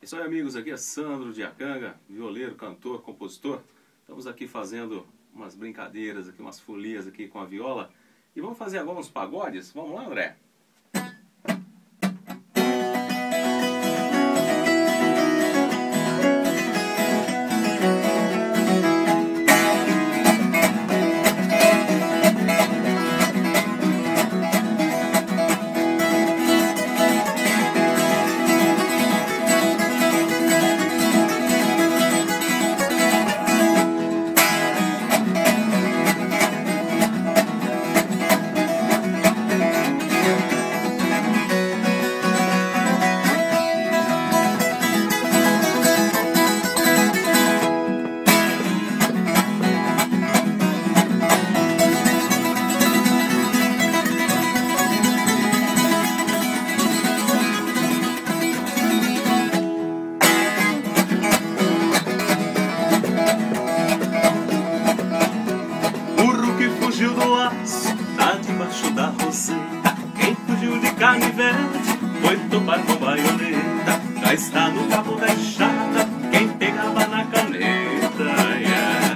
Pessoal e amigos, aqui é Sandro de Acanga, violeiro, cantor, compositor. Estamos aqui fazendo umas brincadeiras, aqui, umas folias aqui com a viola. E vamos fazer agora uns pagodes? Vamos lá, André? Fugiu do laço, tá debaixo da roseta. Quem fugiu de canivete foi topar com baioneta. Já está no cabo da enxada quem pegava na caneta. Ai, ai.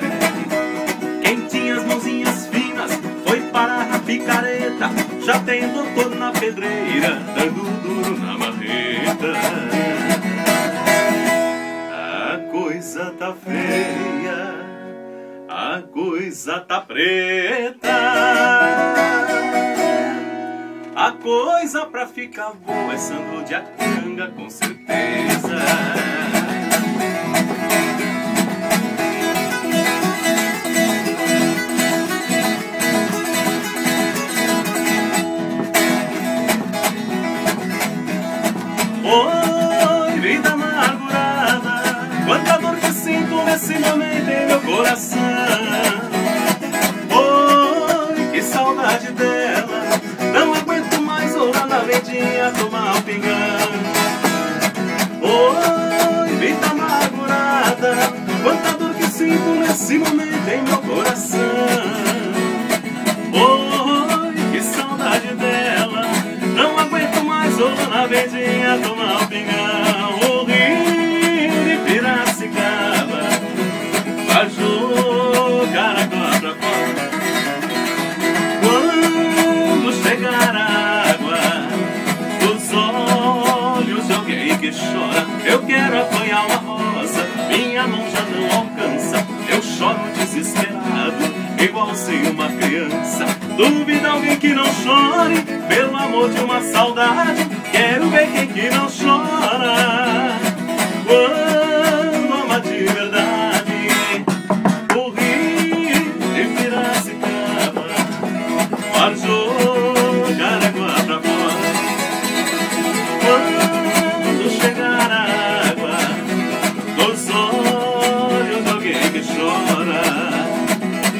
Quem tinha as mãozinhas finas foi parar na picareta. Já tem doutor na pedreira dando duro na marreta. A coisa tá feia, a coisa tá preta, a coisa pra ficar boa é Sandro de Acanga, com certeza. Oi, vida amargurada, quanta dor que sinto nesse momento em meu coração. Oi, que saudade dela, não aguento mais olhar na vendinha tomar um pingão. Oi, vida amargurada, quanta dor que sinto nesse momento em meu coração. Oi, que saudade dela, não aguento mais olhar na vendinha tomar um pingão. O Rio de Piracicaba vai jogar água pra fora. Quando chegar a água dos olhos de alguém que chora, eu quero apanhar uma rosa, minha mão já não alcança. Eu choro desesperado, igual sem uma criança. Duvida alguém que não chore, pelo amor de uma saudade. Quero ver quem que não chora quando ama de verdade. O Rio de Piracicaba vai jogar água pra fora. Quando chegar a água dos olhos de alguém que chora.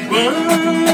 Quando